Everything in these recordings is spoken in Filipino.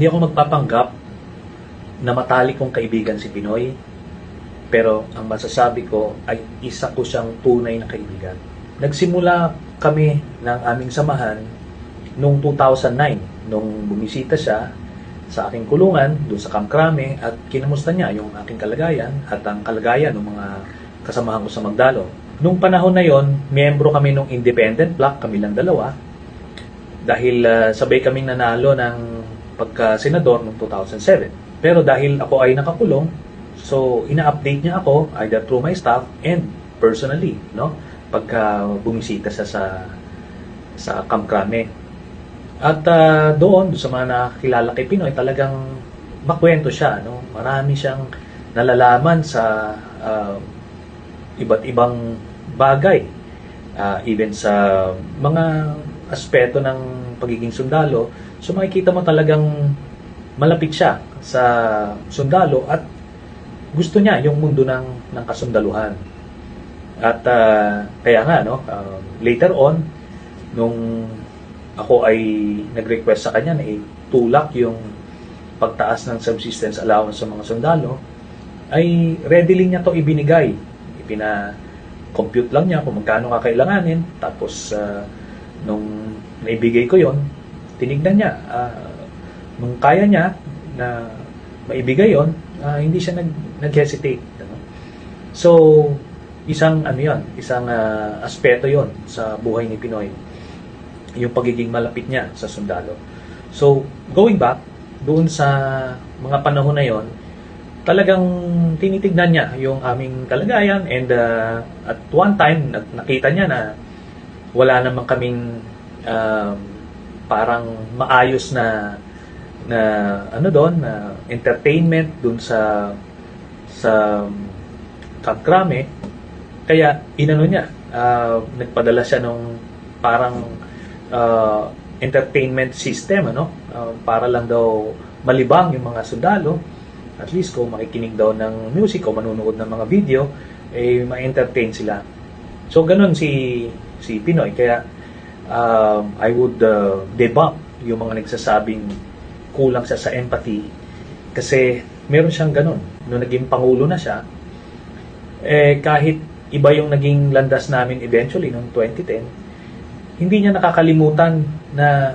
Hindi ako magpapanggap na matalik kong kaibigan si Pinoy, pero ang masasabi ko ay isa ko siyang tunay na kaibigan. Nagsimula kami ng aming samahan noong 2009, nung bumisita siya sa aking kulungan doon sa Camp Crame at kinamusta niya yung aking kalagayan at ang kalagayan ng mga kasamahan ko sa Magdalo. Nung panahon na yon, miyembro kami ng independent block, kami lang dalawa, dahil sabay kaming nanalo ng pagka-senador noong 2007. Pero dahil ako ay nakakulong, so ina-update niya ako either through my staff and personally, no? Pagka bumisita siya sa Camp Crame. At doon sa mga nakakilala kay Pinoy, talagang makwento siya, no? Marami siyang nalalaman sa iba't ibang bagay, even sa mga aspeto ng pagiging sundalo. So makikita mo talagang malapit siya sa sundalo at gusto niya yung mundo ng kasundaluhan. At kaya nga, no, later on, nung ako ay nag-request sa kanya na itulak yung pagtaas ng subsistence allowance sa mga sundalo, ay readily niya to ibinigay. Ipina-compute lang niya kung magkano kakailanganin. Tapos, nung naibigay ko yon, tinignan niya. Nung kaya niya na maibigay yon, hindi siya nag-hesitate. Ano? So, isang aspeto yon sa buhay ni Pinoy, yung pagiging malapit niya sa sundalo. So, going back, doon sa mga panahon na yon, talagang tinitignan niya yung aming kalagayan and at one time, nakita niya na wala namang kaming parang maayos na entertainment doon sa Camp Crame. Kaya inano niya, nagpadala siya nung parang entertainment system, para lang daw malibang yung mga sundalo. At least kung makikinig daw ng music o manunood ng mga video, ma-entertain sila. So ganun si Pinoy. Kaya I would debunk yung mga nagsasabing kulang siya sa empathy, kasi meron siyang ganun. Nung naging pangulo na siya, kahit iba yung naging landas namin eventually noong 2010, hindi niya nakakalimutan na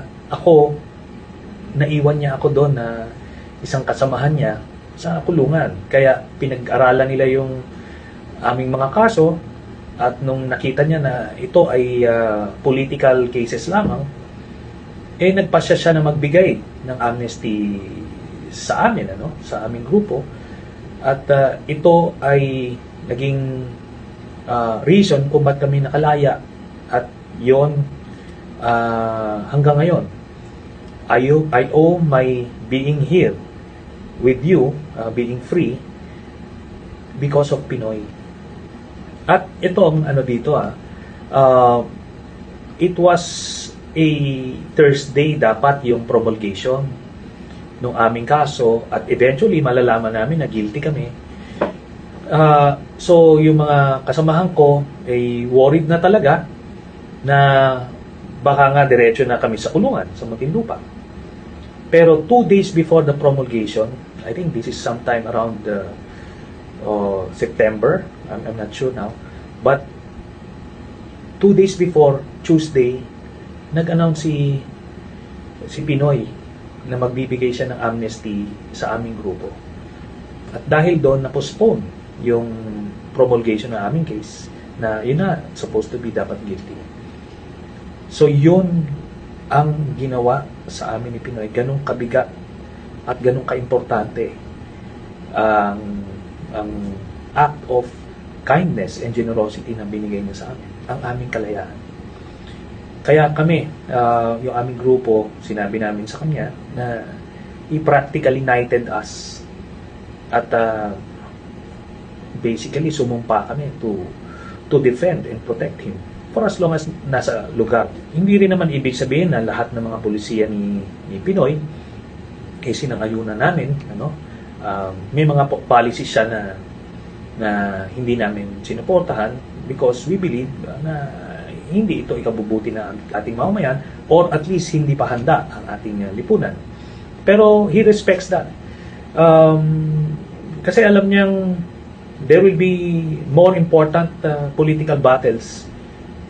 naiwan niya ako doon na isang kasamahan niya sa kulungan. Kaya pinag-aralan nila yung aming mga kaso, at nung nakita niya na ito ay political cases lamang, nagpasya siya na magbigay ng amnesty sa amin, sa aming grupo. At ito ay naging reason kung ba't kami nakalaya. At yon, hanggang ngayon, I owe my being here with you, being free, because of Pinoy. At ito ang dito, it was a Thursday dapat yung promulgation ng aming kaso, at eventually malalaman namin na guilty kami. So yung mga kasamahan ko ay worried na talaga na baka nga diretso na kami sa kulungan sa Muntinlupa. Pero 2 days before the promulgation, I think this is sometime around September, I'm not sure now, but 2 days before, Tuesday, nag-announce si Pinoy na magbibigay siya ng amnesty sa aming grupo. At dahil doon, na-postpone yung promulgation ng aming case, na yun na, supposed to be dapat guilty. So yun ang ginawa sa amin ni Pinoy. Ganong kabigat at ganong kaimportante ang act of kindness and generosity na binigay niya sa amin, ang aming kalayaan. Kaya kami, yung aming grupo, sinabi namin sa kanya na i-practically knighted us, at basically sumumpa kami to defend and protect him for as long as nasa lugar. Hindi rin naman ibig sabihin na lahat ng mga pulisiya ni Pinoy sinang-ayunan namin, may mga policies siya na hindi namin sinuportahan, because we believe na hindi ito ikabubuti na ating mamamayan, or at least hindi pa handa ang ating lipunan. Pero he respects that. Kasi alam niyang there will be more important political battles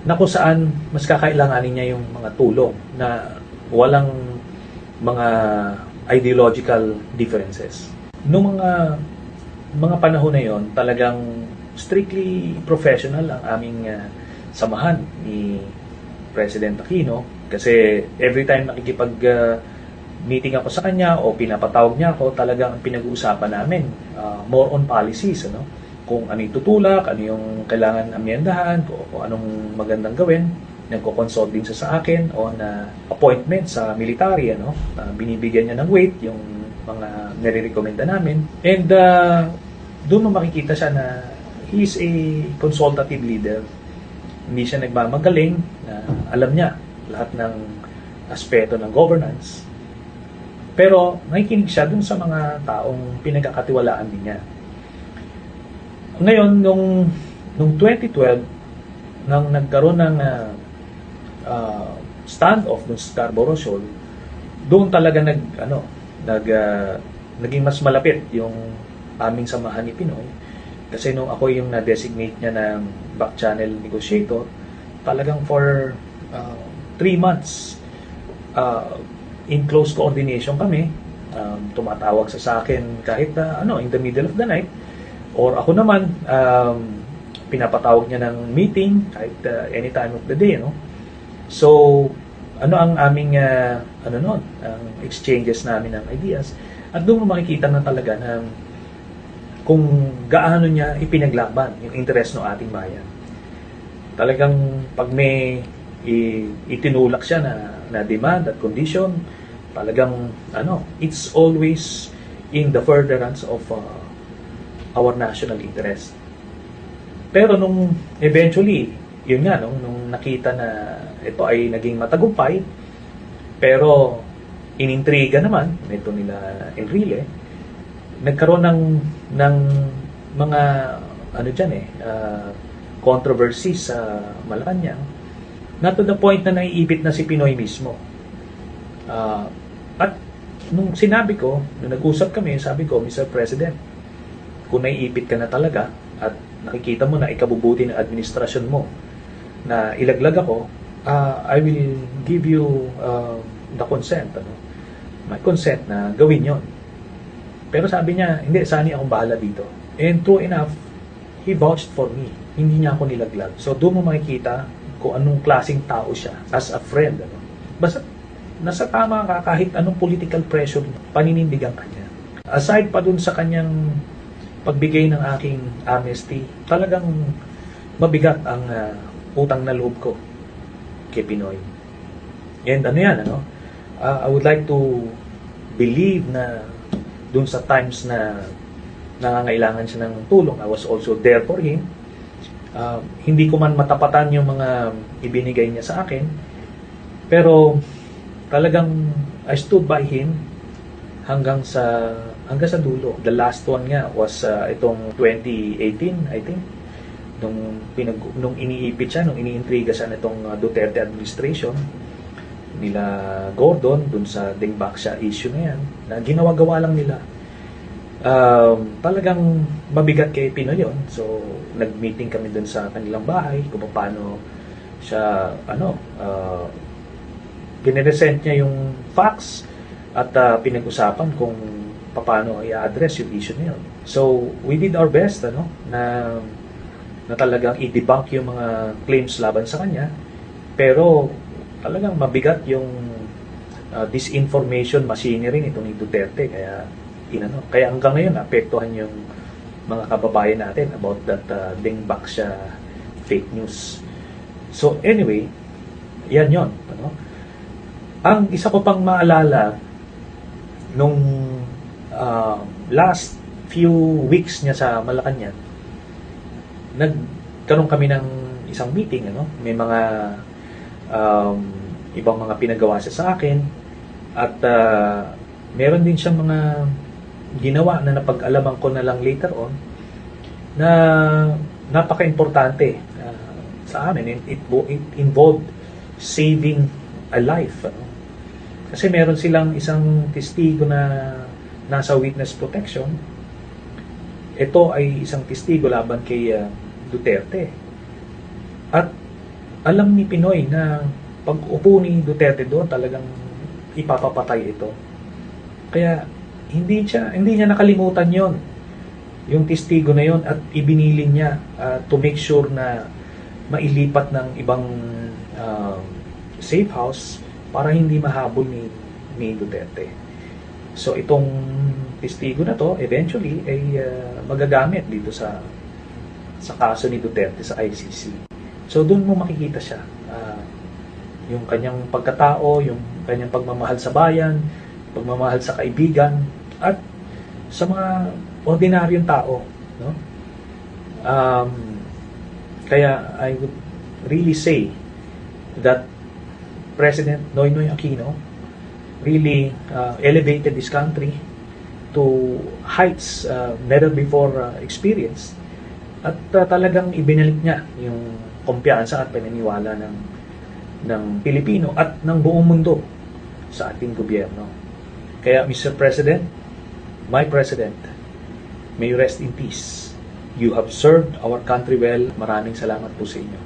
na kung saan mas kakailanganin niya yung mga tulong na walang mga ideological differences. Noong mga panahon na yon, talagang strictly professional ang aming samahan ni President Aquino, kasi every time meeting ako sa kanya o pinapatawag niya ako, talagang pinag-uusapan namin more on policies, ano? Kung ano yung tutulak, ano yung kailangan amyendahan, kung anong magandang gawin. Nagko-consult din siya sa akin on appointment sa military, ano? Binibigyan niya ng weight yung mga nire-recommenda namin. And doon mo makikita siya na he is a consultative leader. Hindi siya nagmamagaling, alam niya lahat ng aspeto ng governance. Pero nakikinig siya dun sa mga taong pinagkakatiwalaan din niya. Ngayon, nung 2012, nang nagkaroon ng standoff dun sa Scarborough Shoal, doon talaga naging mas malapit yung aming samahan ni Pinoy. Kasi nung ako yung na-designate niya ng back channel negotiator, talagang for 3 months in close coordination kami. Tumatawag sa akin kahit in the middle of the night, or ako naman pinapatawag niya ng meeting kahit any time of the day, no? So ang aming ang exchanges namin ng ideas, at doon mo makikita na talaga na kung gaano niya ipinaglaban yung interest ng ating bayan. Talagang pag may itinulak siya na demand at condition, talagang it's always in the furtherance of our national interest. Pero nung eventually, yun nga, nung nakita na ito ay naging matagumpay, pero inintriga naman nito nila Enrile, nagkaroon ng mga controversy sa Malacanang, na to the point na naiipit na si Pinoy mismo. At nung sinabi ko, nung nag-usap kami, sabi ko, Mr. President, kung naiipit ka na talaga at nakikita mo na ikabubuti ng administrasyon mo na ilaglag ako, I will give you the consent, my consent na gawin yon. Pero sabi niya, hindi, sani akong bahala dito. And true enough, he vouched for me. Hindi niya ako nilaglag. So doon mo makikita kung anong klaseng tao siya as a friend. Basta nasa tama ka kahit anong political pressure, paninindigan ka niya. Aside pa dun sa kanyang pagbigay ng aking amnesty, talagang mabigat ang utang na loob ko kay Pinoy. And I would like to believe na dun sa times na nangangailangan siya ng tulong, I was also there for him. Hindi ko man matapatan yung mga ibinigay niya sa akin, pero talagang I stood by him hanggang sa dulo. The last one nga was itong 2018, I think. Nung iniipit siya, nung iniintriga siya nitong Duterte administration, nila Gordon, dun sa Dingbaksya issue na yan, na ginawa-gawa lang nila. Talagang mabigat kay Pinoy yun. So, nag-meeting kami dun sa kanilang bahay, kung paano siya, piniresent niya yung facts at pinag-usapan kung paano i-address yung issue na yun. So, we did our best, na talagang i-debunk yung mga claims laban sa kanya. Pero, talagang mabigat yung disinformation machinery nito ni Duterte. Kaya hanggang ngayon, apektuhan yung mga kababayan natin about that Dingbaksya fake news. So, anyway, yan yun. Ang isa ko pang maalala, nung last few weeks niya sa Malacanang, nagkaroon kami ng isang meeting, may mga ibang mga pinagawa siya sa akin, at meron din siyang mga ginawa na napag-alaman ko na lang later on na napaka-importante sa amin. It involved saving a life. Kasi meron silang isang testigo na nasa witness protection. Ito ay isang testigo laban kay Duterte. At alam ni Pinoy na pag upo ni Duterte doon, talagang ipapapatay ito. Kaya hindi niya nakalimutan yon, yung testigo na yon, at ibinilin niya to make sure na mailipat ng ibang safe house para hindi mahabol ni Duterte. So itong testigo na to eventually ay magagamit dito sa kaso ni Duterte sa ICC. So doon mo makikita siya, yung kanyang pagkatao, yung kanyang pagmamahal sa bayan, pagmamahal sa kaibigan, at sa mga ordinaryong tao, no? Kaya I would really say that President Noynoy Aquino really elevated this country to heights never before experienced, at talagang ibinalik niya yung kumpiyansa at paniniwala ng Pilipino at ng buong mundo sa ating gobyerno. Kaya Mr. President, my President, may you rest in peace. You have served our country well. Maraming salamat po sa inyo.